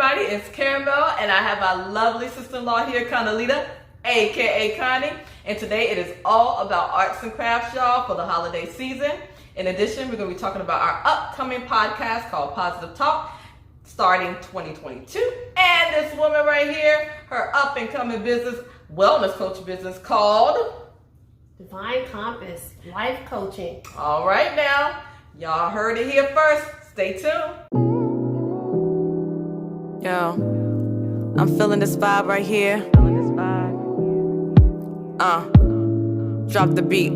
everybody, it's Cara-Mel, and I have my lovely sister-in-law here, Connie, aka Connie, and today it is all about arts and crafts, y'all, for the holiday season. In addition, we're going to be talking about our upcoming podcast called Positive Talk, starting 2022, and this woman right here, her up-and-coming business, wellness coach business called Divine Compass Life Coaching. All right now, y'all heard it here first. Stay tuned. Yo, I'm feeling this vibe right here. Drop the beat,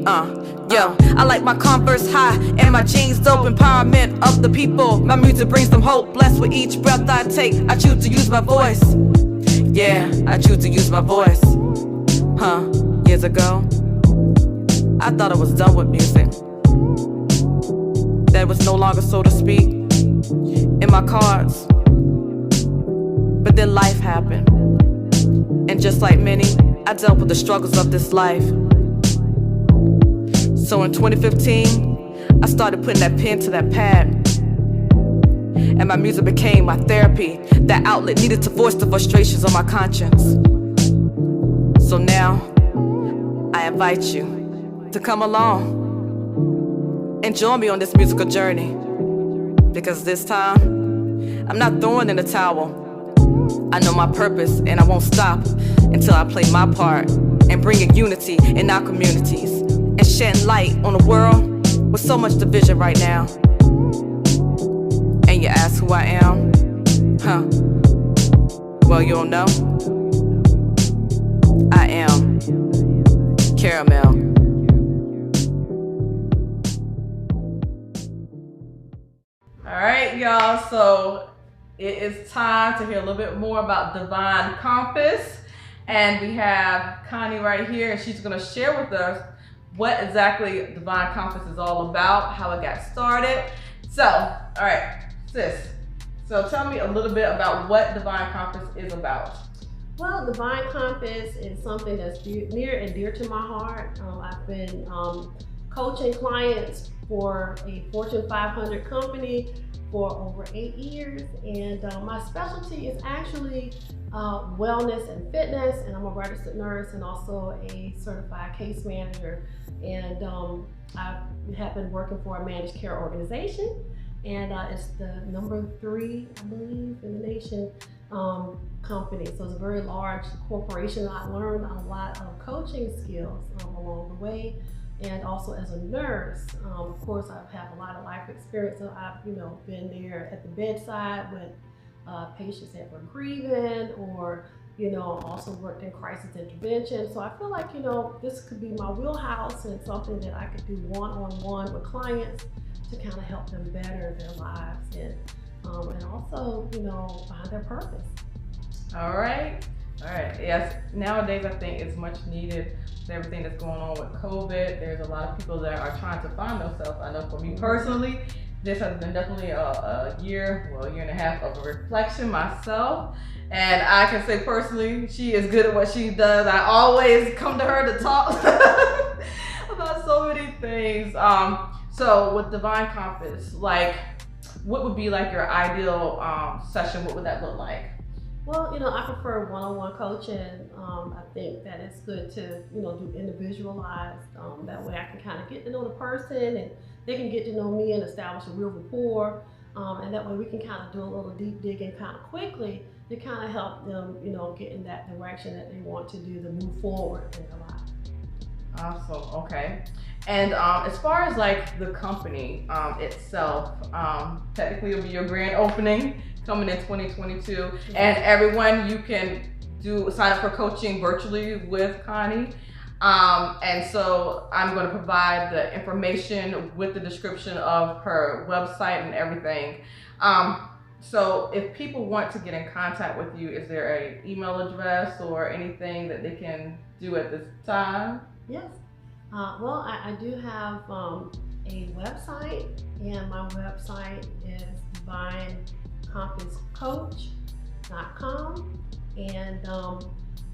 Yo, I like my Converse high and my jeans dope. Empowerment of the people. My music brings them hope. Blessed with each breath I take. I choose to use my voice. Yeah, I choose to use my voice. Years ago, I thought I was done with music. That was no longer, so to speak, in my cards. But then life happened. And just like many, I dealt with the struggles of this life. So in 2015, I started putting that pen to that pad. And my music became my therapy. That outlet needed to voice the frustrations on my conscience. So now, I invite you to come along and join me on this musical journey. Because this time, I'm not throwing in the towel. I know my purpose and I won't stop until I play my part and bringing unity in our communities and shedding light on a world with so much division right now. And you ask who I am? Well, you don't know. I am Cara-Mel. All right, y'all, so it is time to hear a little bit more about Divine Compass. And we have Connie right here, and she's going to share with us what exactly Divine Compass is all about, how it got started. So, all right, sis, so tell me a little bit about what Divine Compass is about. Well, Divine Compass is something that's near and dear to my heart. I've been coaching clients for a Fortune 500 company for over 8 years, and my specialty is actually wellness and fitness, and I'm a registered nurse and also a certified case manager, and I have been working for a managed care organization, and it's the number 3, I believe, in the nation company, so it's a very large corporation. I learned a lot of coaching skills along the way. And also as a nurse, of course, I have a lot of life experience. So I've, been there at the bedside when patients that were grieving, or, also worked in crisis intervention. So I feel like, this could be my wheelhouse and something that I could do one-on-one with clients to kind of help them better their lives and also, find their purpose. All right. Yes, nowadays I think it's much needed. Everything that's going on with COVID, there's a lot of people that are trying to find themselves. I know for me personally, this has been definitely a year and a half of a reflection myself. And I can say personally, she is good at what she does. I always come to her to talk about so many things. So with Divine Compass, like, what would be like your ideal session? What would that look like? Well, I prefer one-on-one coaching. I think that it's good to, do individualized. That way I can kind of get to know the person and they can get to know me and establish a real rapport. And that way we can kind of do a little deep digging kind of quickly to kind of help them, get in that direction that they want to do to move forward in their life. Awesome, okay. And as far as like the company itself, technically it'll be your grand opening coming in 2022, and everyone, you can sign up for coaching virtually with Connie. And so I'm going to provide the information with the description of her website and everything. So if people want to get in contact with you, is there an email address or anything that they can do at this time? Yes. Well, I do have a website, and my website is divinecompasscoach.com, and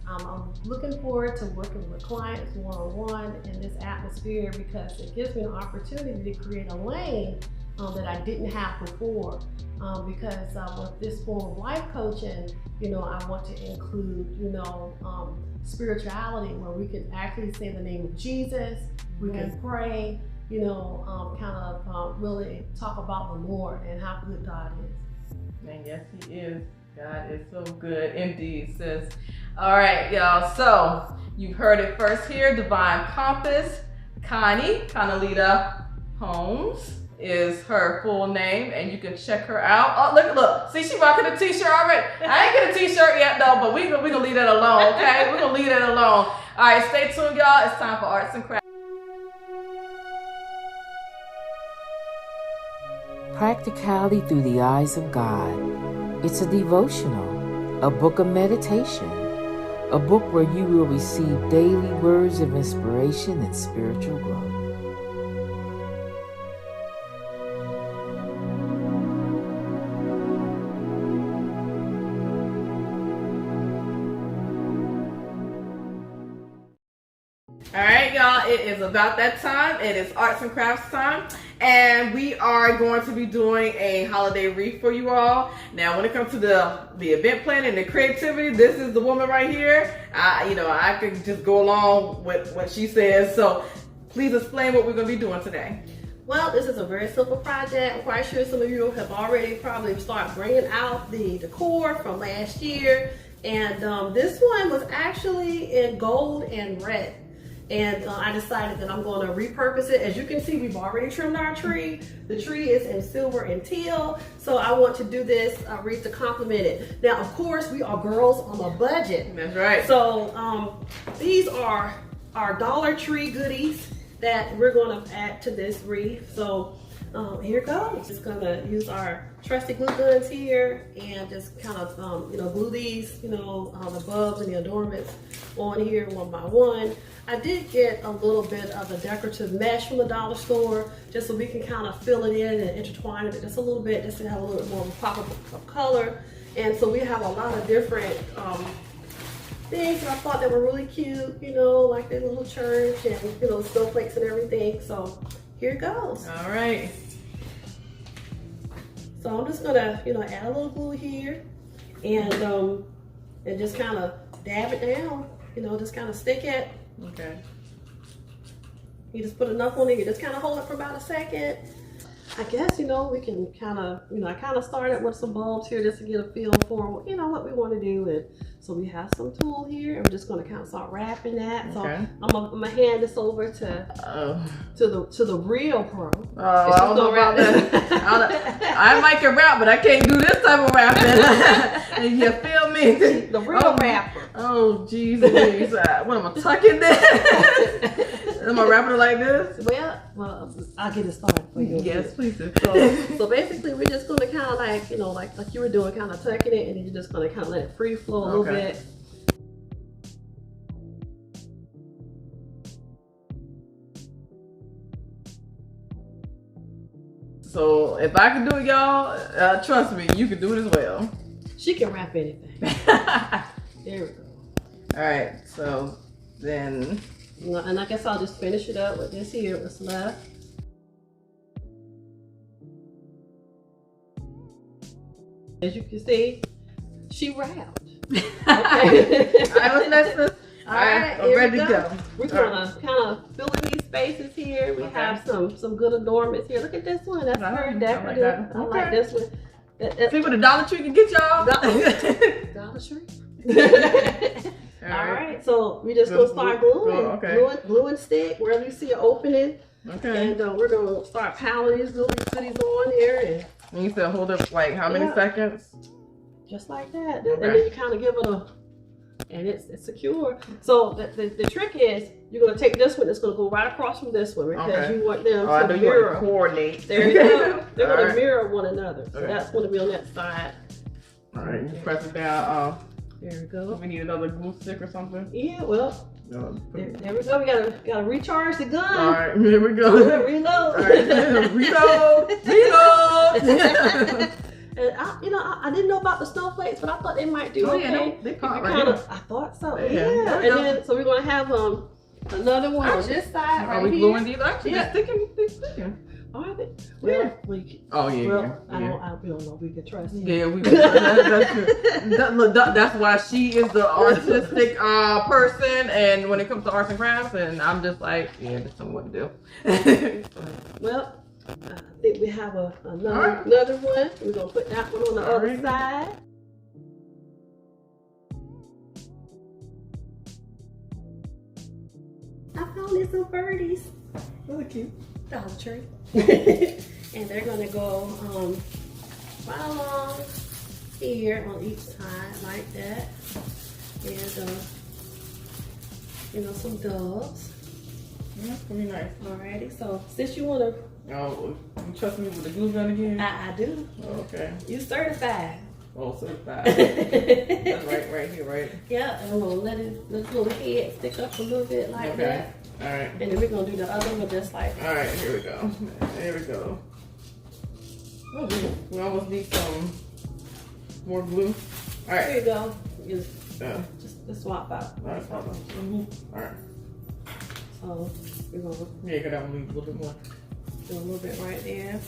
I'm looking forward to working with clients one-on-one in this atmosphere because it gives me an opportunity to create a lane that I didn't have before. because with this form of life coaching, you know, I want to include, you know, spirituality, where we can actually say the name of Jesus, we can pray, you know, kind of really talk about the Lord and how good God is. And yes, He is. God is so good indeed, sis. All right, y'all. So you've heard it first here. Divine Compass, Connie, Conalita Holmes is her full name, and you can check her out. Oh, look. See, she rocking a t-shirt already. I ain't get a t-shirt yet, though, but we gonna leave that alone, okay? We're gonna leave that alone. All right, stay tuned, y'all. It's time for Arts and Crafts. Practicality through the eyes of God. It's a devotional, a book of meditation, a book where you will receive daily words of inspiration and spiritual growth. All right, y'all, it is about that time. It is Arts and Crafts time, and we are going to be doing a holiday wreath for you all. Now, when it comes to the event planning and the creativity, this is the woman right here. I could just go along with what she says. So please explain what we're going to be doing today. Well, this is a very simple project. I'm quite sure some of you have already probably started bringing out the decor from last year. And this one was actually in gold and red. And I decided that I'm going to repurpose it. As you can see, we've already trimmed our tree. The tree is in silver and teal. So I want to do this wreath to complement it. Now, of course, we are girls on a budget. That's right. So these are our Dollar Tree goodies that we're going to add to this wreath. So here it goes. Just going to use our trusty glue guns here and just kind of glue these, the bulbs and the adornments on here one by one. I did get a little bit of the decorative mesh from the dollar store, just so we can kind of fill it in and intertwine it just a little bit, just to have a little bit more of a pop of color. And so we have a lot of different things that I thought that were really cute, like the little church and snowflakes and everything. So here it goes. All right. So I'm just gonna, add a little glue here and just kind of dab it down, just kind of stick it. Okay. You just put enough on it, you just kind of hold it for about a second. I guess, we can kind of, I kind of started with some bulbs here just to get a feel for, what we want to do. And so we have some tulle here, and we're just going to kind of start wrapping that. So okay. I'm gonna hand this over to the real pro. Oh, I don't know about that. I might can rap, but I can't do this type of rapping. You feel me? The real rapper. Oh, Jesus. What am I tucking this? Am I rapping it like this? Well, I'll get it started for you. Yes, please do. So basically, we're just going to kind of like you were doing, kind of tucking it, and then you're just going to kind of let it free flow a little bit. So if I can do it, y'all, trust me, you can do it as well. She can rap anything. There we go. All right, so then. And I guess I'll just finish it up with this here, what's left. As you can see, she rapped. Okay. All right, what's next? All right, I'm ready to go. We're gonna kind of fill in these spaces here. We have some good adornments here. Look at this one. That's very decorative. I like this one. See what the Dollar Tree can get y'all? Dollar Tree. All right, so we just gonna start gluing, glue and stick wherever you see an opening. Okay. And we're gonna start piling these little goodies on here. And you still hold up like how many seconds? Just like that. Okay. And then you kind of give it and it's secure. So the trick is you're gonna take this one. It's gonna go right across from this one because you want them to mirror. Coordinate. There you go. They're gonna mirror one another. So that's gonna be on that side. All right, you press it down. There we go. We need another glue stick or something. Yeah, well, there we go. We gotta recharge the gun. All right, here we go. Reload. All right, reload. And I didn't know about the snowflakes, but I thought they might do okay. Yeah, they pop right here. I thought so. Yeah. And then so we're gonna have another one on this side. Are we gluing these? Actually, they're sticking. Are they? Well, we. Oh yeah. Well, yeah. we don't know. We can trust. Yeah, that's why she is the artistic person, and when it comes to arts and crafts, and I'm just like, yeah, just tell me what to do. Well, I think we have another one. We're gonna put that one on the other side. I found these some birdies. Really cute. Dollar Tree. And they're gonna go right along here on each side like that. And some doves. Yeah, pretty nice. Alrighty, so since you wanna you trust me with the glue gun again? I do. Oh, okay. You certified. Oh, certified. That's right here, right? Yeah, and I'm gonna let this little head stick up a little bit like that. Alright. And then we're gonna do the other one just like that. Alright, here we go. There we go. Oh, we almost need some more glue. Alright. Here you go. Just swap out. Alright, Alright. So we're gonna Yeah, you got that one a little bit more. do a little bit right there.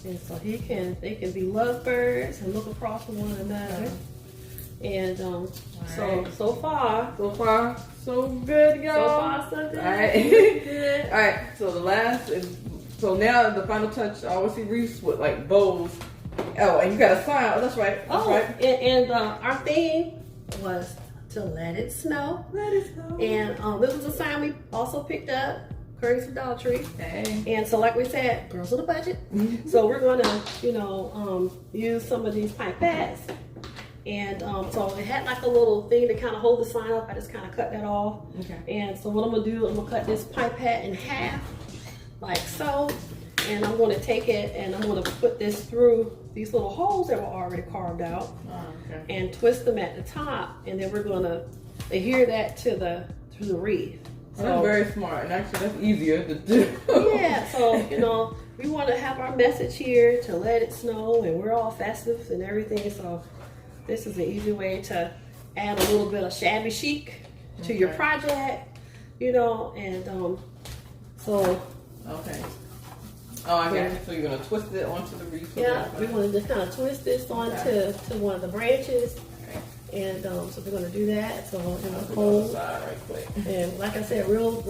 And so they can be lovebirds and look across from one another. And so far so good, y'all. So far, so good. All right. Good. All right. So the last is now the final touch. I always see Reese with like bows. Oh, and you got a sign. Oh, that's right. That's right. And our theme was to let it snow. Let it snow. And this was a sign we also picked up, courtesy of Dollar Tree. Okay. And so, like we said, girls with a budget. So we're gonna, use some of these pipettes. And so it had like a little thing to kind of hold the sign up. I just kind of cut that off. Okay. And so what I'm gonna do, I'm gonna cut this pipette in half, like so. And I'm gonna take it and I'm gonna put this through these little holes that were already carved out, and twist them at the top. And then we're gonna adhere that to the wreath. So, that's very smart, and actually that's easier to do. Yeah, so we want to have our message here to let it snow, and we're all festive and everything. So this is an easy way to add a little bit of shabby chic to your project, and so. Okay. Oh, I got it. So you're gonna twist it onto the wreath. Yeah, we want to just kind of twist this onto to one of the branches. And so we're gonna do that. So in the hole, right quick. And like I said, real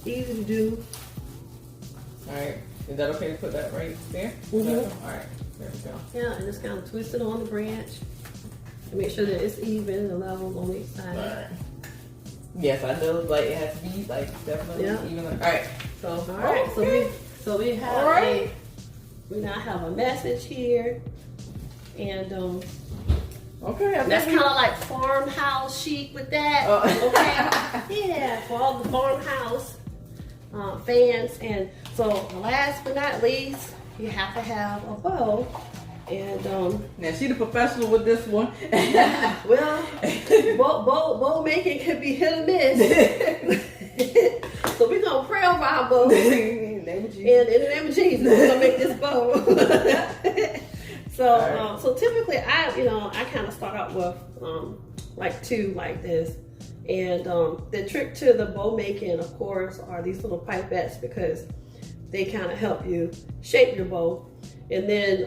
easy to do. All right, is that okay to put that right there? Mm-hmm. All right, there we go. Yeah, and just kind of twist it on the branch and make sure that it's even and level on each side. All right. Yes, I know. Like it has to be like definitely even. All right. So all right. Okay. So we have we now have a message here, and okay, that's kind of like farmhouse chic with that. Okay, yeah, for all the farmhouse fans. And so last but not least, you have to have a bow. And now she the professional with this one. Well, bow making can be hit or miss. So we're gonna pray over our bow. In the name of Jesus, we're gonna make this bow. So typically I kind of start out with like two like this. And the trick to the bow making, of course, are these little pipettes, because they kind of help you shape your bow. And then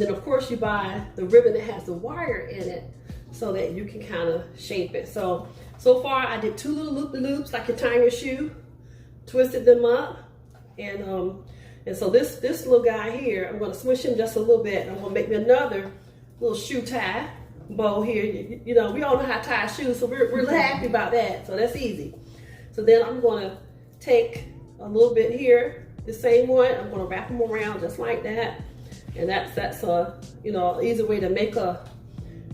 of course you buy the ribbon that has the wire in it, so that you can kind of shape it. So far I did two little loop-de-loops like you're tying your shoe, twisted them up, and so this little guy here, I'm going to smush him just a little bit. I'm going to make me another little shoe tie bow here. We all know how to tie shoes, so we're happy about that. So that's easy. So then I'm going to take a little bit here, the same one. I'm going to wrap them around just like that. And that's a easy way to make a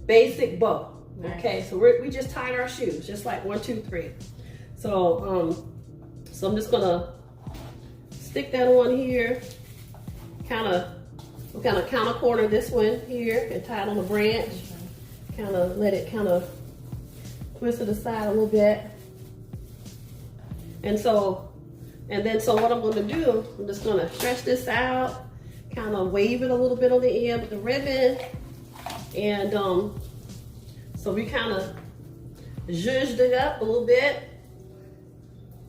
basic bow. Okay, so we just tied our shoes just like 1, 2, 3. So I'm just gonna stick that on here. Kind of counter corner this one here and tie it on the branch. Kind of let it kind of twist to the side a little bit. And so what I'm going to do, I'm just going to stretch this out. Kind of wave it a little bit on the end with the ribbon, and so we kind of zhuzhed it up a little bit.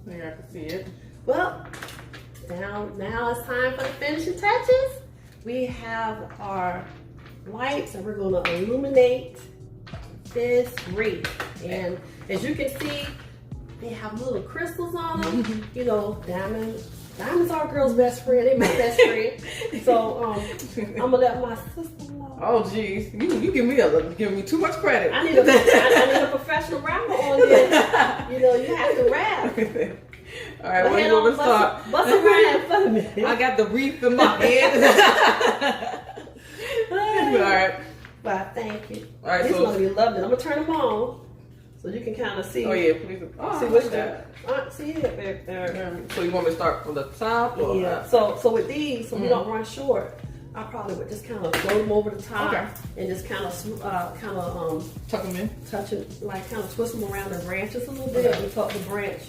I think I can see it. Well, Now it's time for the finishing touches. We have our lights and we're going to illuminate this wreath. And as you can see, they have little crystals on them. You know, diamonds are a girl's best friend. They're my best friend. So I'm gonna let my sister know. Oh geez, you give me too much credit. I need a professional rapper on this. You know, you have to rap. All right, what do you want to start? Bust a rhyme for me. I got the wreath in my head. All right. Well, thank you. All right, This is so gonna be lovely. I'm gonna turn them on so you can kind of see. oh yeah, please. Oh, See I what's like that. that? See it back there. So you want me to start from the top? Or Yeah. So with these, so we don't run short, I probably would just kind of throw them over the top and just kind of tuck them in. touch it, like kind of twist them around the branches a little bit. We tuck the branch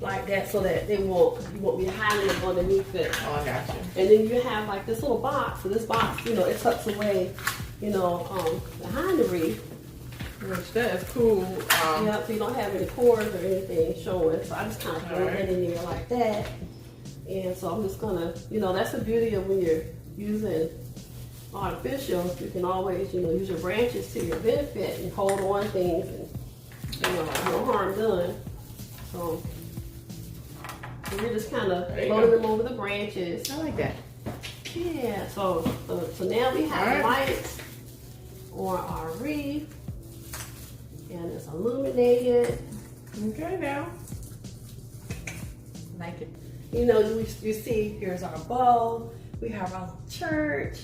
like that so that you won't be hiding them underneath it. Oh, I got you. And then you have like this little box. So this box, you know, it tucks away, you know, behind the wreath. Which that is cool. Yeah, so you don't have any cords or anything showing. So I just kind of throw that in there like that. And so I'm just gonna, you know, that's the beauty of when you're using artificial. You can always, you know, use your branches to your benefit and hold on things and, you know, no harm done. So you're just kind of loading them over the branches. I like that. Yeah, so now we have lights on our wreath. And it's illuminated. Okay, now. Like it. You know, you see, here's our bow. We have our little church.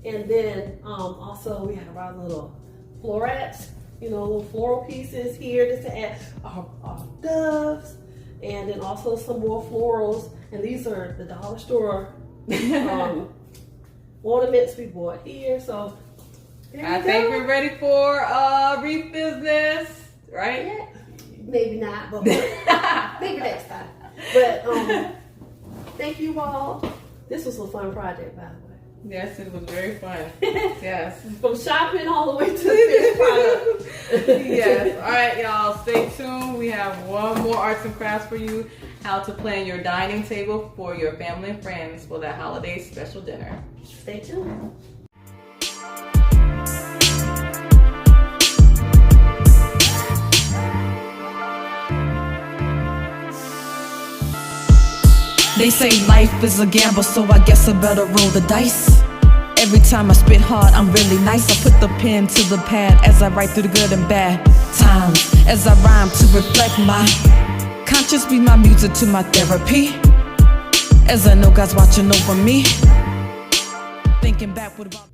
And then also we have our little florets, you know, little floral pieces here just to add our doves. And then also some more florals. And these are the dollar store ornaments we bought here. So I think we're ready for wreath business, right? Yeah. Maybe not, but maybe next time. But thank you all. This was a fun project, by the way. Yes, it was very fun. Yes. From shopping all the way to the finished product. Yes. All right, y'all. Stay tuned. We have one more arts and crafts for you. How to plan your dining table for your family and friends for that holiday special dinner. Stay tuned. They say life is a gamble, so I guess I better roll the dice. Every time I spit hard, I'm really nice. I put the pen to the pad as I write through the good and bad times. As I rhyme to reflect my conscience, be my music to my therapy. As I know God's watching over me. Thinking back, what about?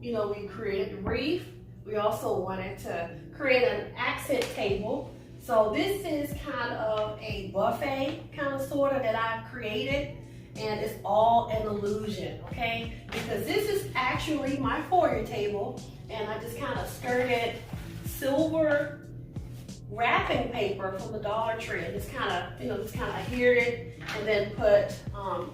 You know, we created the wreath. We also wanted to create an accent table. So this is kind of a buffet kind of sort of that I've created, and it's all an illusion, okay? Because this is actually my foyer table, and I just kind of skirted silver wrapping paper from the Dollar Tree and just kind of, you know, adhered it and then put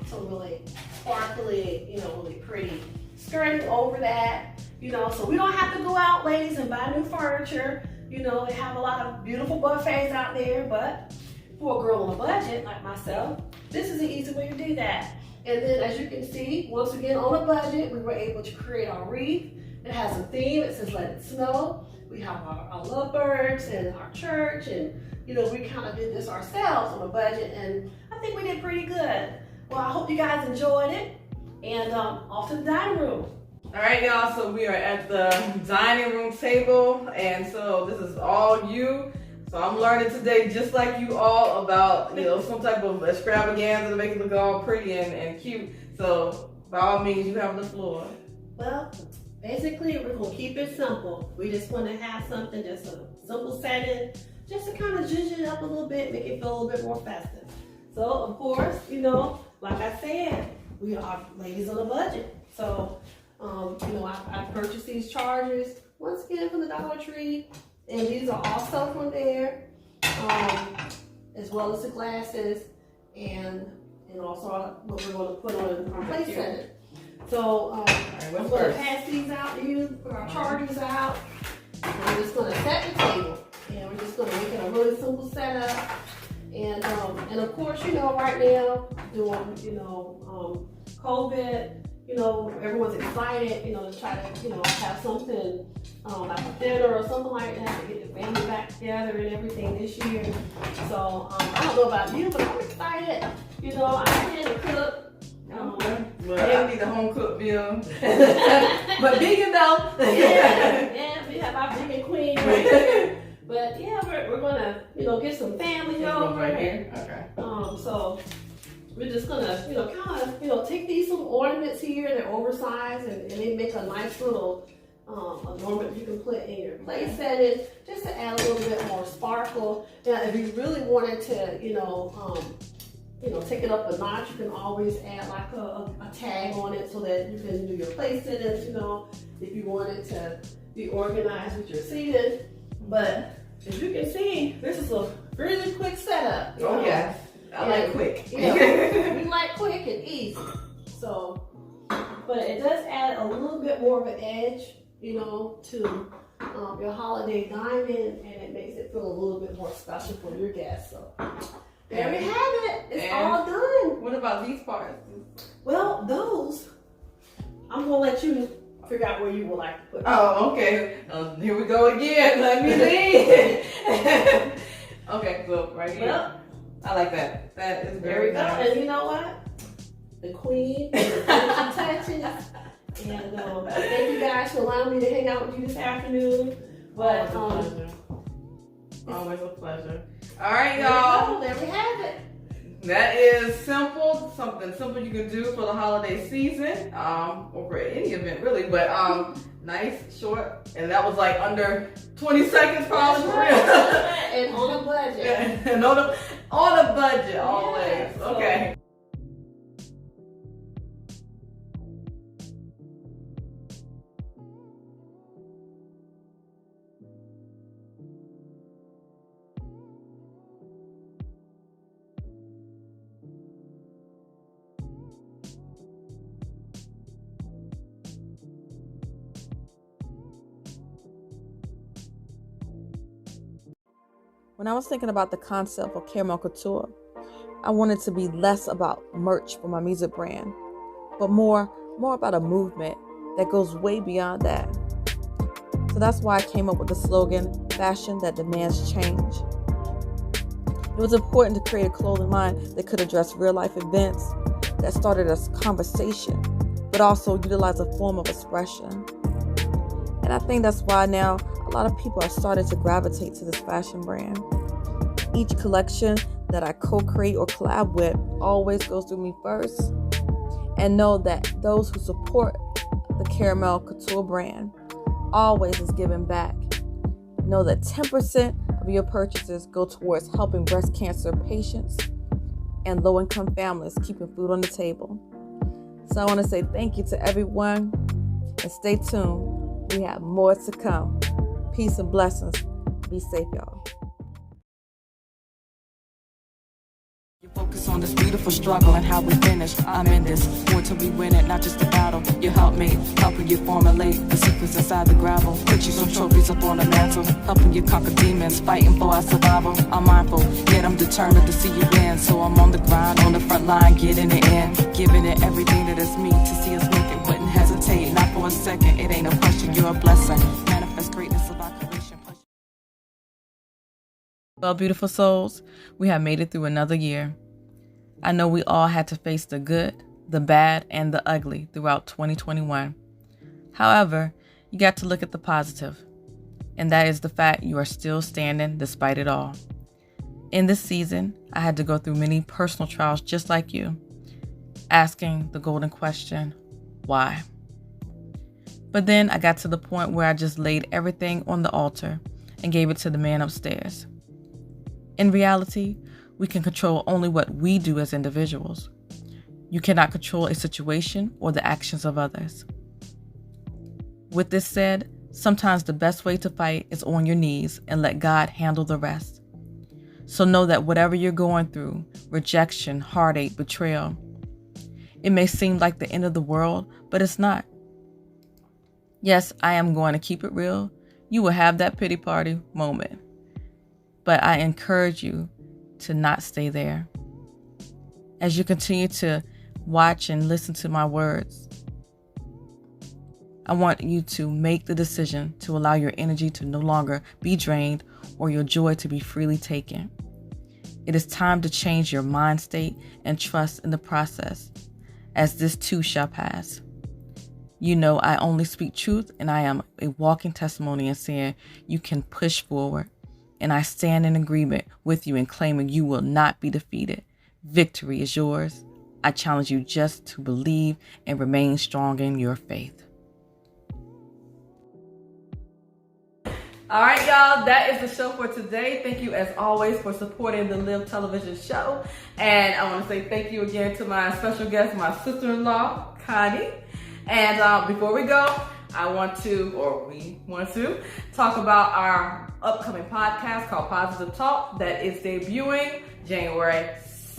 some really sparkly, you know, really pretty skirting over that, you know, so we don't have to go out, ladies, and buy new furniture. You know, they have a lot of beautiful buffets out there, but for a girl on a budget like myself, this is an easy way to do that. And then as you can see, once again on a budget, we were able to create our wreath. It has a theme. It says let it snow. We have our lovebirds and our church, and you know, we kind of did this ourselves on a budget, and I think we did pretty good. Well, I hope you guys enjoyed it, and off to the dining room. All right, y'all, so we are at the dining room table, and so this is all you. So I'm learning today, just like you all, about, you know, some type of extravaganza to make it look all pretty and cute. So by all means, you have the floor. Well, basically, we're going to keep it simple. We just want to have something, just a simple setting, just to kind of zhuzh it up a little bit, make it feel a little bit more festive. So, of course, you know, like I said, we are ladies on a budget. So, you know, I purchased these chargers, once again, from the Dollar Tree. And these are also from there, as well as the glasses, and also what we're going to put on our place setting. So I'm going to pass these out to you, put our chargers out, and we're just going to set the table. And we're just going to make it a really simple setup. And And of course, right now, doing, COVID, everyone's excited, to try to, have something like a dinner or something like that to get the family back together and everything this year. So I don't know about you, but I'm excited. I can to cook. I need a home cooked meal. But vegan though. yeah, we have our vegan queen right here. But yeah, we're gonna, get some family over. Right here. Okay. So we're just gonna, kind of, take these little ornaments here. They're oversized and they make a nice little ornament you can put in your place setting, just to add a little bit more sparkle. Now, if you really wanted to, take it up a notch, you can always add like a tag on it so that you can do your place settings, if you wanted to be organized with your seating. But as you can see, this is a really quick setup. Oh yeah, I like quick. We like quick and easy. So, but it does add a little bit more of an edge, to your holiday dining, and it makes it feel a little bit more special for your guests. So there we have it. It's all done. What about these parts? Well, those, I'm gonna let you figure out where you would like to put them. Oh, okay. Here we go again. Let me leave. Okay, so right here. Well, I like that. That is there very we go. nice. And you know what? The queen, the finishing touches. And thank you guys for allowing me to hang out with you this afternoon. But always a pleasure. All right, there y'all. we go. There we have it. That is simple, something simple you can do for the holiday season, or for any event really, but nice, short, and that was like under 20 seconds probably. That's right. And on a budget. And on a budget always. Yeah, so. Okay. When I was thinking about the concept of Cara-Mel Couture, I wanted to be less about merch for my music brand, but more about a movement that goes way beyond that. So that's why I came up with the slogan, fashion that demands change. It was important to create a clothing line that could address real life events, that started a conversation, but also utilize a form of expression. And I think that's why now a lot of people are starting to gravitate to this fashion brand. Each collection that I co-create or collab with always goes through me first. And know that those who support the Cara-Mel Couture brand always is giving back. Know that 10% of your purchases go towards helping breast cancer patients and low-income families keeping food on the table. So I want to say thank you to everyone and stay tuned. We have more to come. Peace and blessings. Be safe, y'all. You focus on this beautiful struggle and how we finish. I'm in this, more till we win it, not just a battle. You help me, helping you formulate the secrets inside the gravel. Put you some trophies up on the mantle, helping you conquer demons, fighting for our survival. I'm mindful, yet I'm determined to see you win. So I'm on the grind, on the front line, getting it in, giving it everything that is me to see us make it. Wouldn't hesitate, not for a second. It ain't a question, you're a blessing. Manifest greatness of our creation. Well, beautiful souls, we have made it through another year. I know we all had to face the good, the bad, and the ugly throughout 2021. However, you got to look at the positive, and that is the fact you are still standing despite it all. In this season, I had to go through many personal trials just like you, asking the golden question, why? But then I got to the point where I just laid everything on the altar and gave it to the man upstairs. In reality, we can control only what we do as individuals. You cannot control a situation or the actions of others. With this said, sometimes the best way to fight is on your knees and let God handle the rest. So know that whatever you're going through, rejection, heartache, betrayal, it may seem like the end of the world, but it's not. Yes, I am going to keep it real. You will have that pity party moment. But I encourage you to not stay there. As you continue to watch and listen to my words, I want you to make the decision to allow your energy to no longer be drained or your joy to be freely taken. It is time to change your mind state and trust in the process, as this too shall pass. You know I only speak truth, and I am a walking testimony in saying you can push forward. And I stand in agreement with you in claiming you will not be defeated. Victory is yours. I challenge you just to believe and remain strong in your faith. All right, y'all, that is the show for today. Thank you, as always, for supporting the Live Television show. And I want to say thank you again to my special guest, my sister-in-law, Connie. And before we go, we want to talk about our upcoming podcast called Positive Talk that is debuting January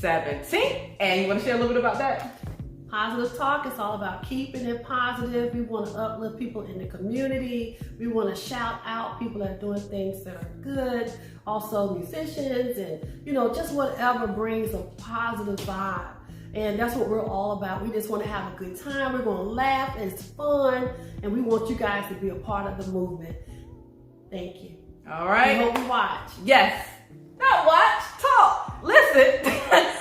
17th. And you want to share a little bit about that? Positive Talk is all about keeping it positive. We want to uplift people in the community. We want to shout out people that are doing things that are good. Also musicians and, just whatever brings a positive vibe. And that's what we're all about. We just want to have a good time. We're going to laugh. It's fun. And we want you guys to be a part of the movement. Thank you. All right. We hope you watch. Yes. Not watch, talk, listen.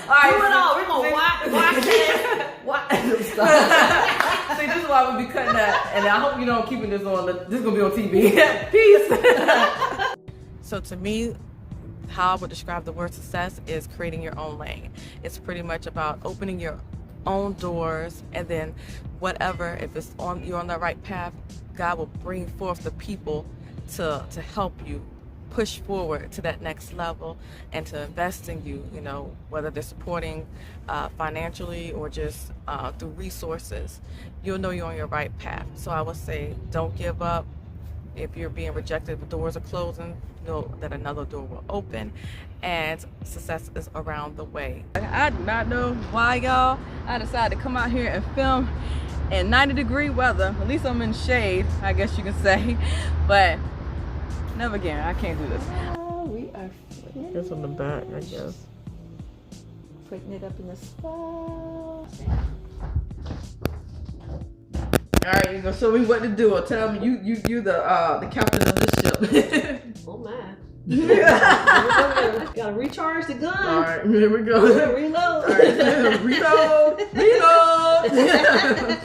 All right. Do it all. We're going to watch it. See, this is why we be cutting that. And I hope you don't keep this on. This is going to be on TV. Peace. So to me, how I would describe the word success is creating your own lane. It's pretty much about opening your own doors, and then whatever, if it's you're on the right path, God will bring forth the people to help you push forward to that next level and to invest in you, whether they're supporting financially or just through resources. You'll know you're on your right path. So I would say don't give up. If you're being rejected, the doors are closing, know that another door will open, and success is around the way. I do not know why, y'all. I decided to come out here and film in 90-degree weather. At least I'm in shade, I guess you can say. But never again, I can't do this. We are putting It's on the back, I guess. it up in the sky. All right, you're gonna show me what to do, or tell me you the captain of the ship. Oh my. Gotta recharge the gun. All right, here we go. Reload. All right, reload.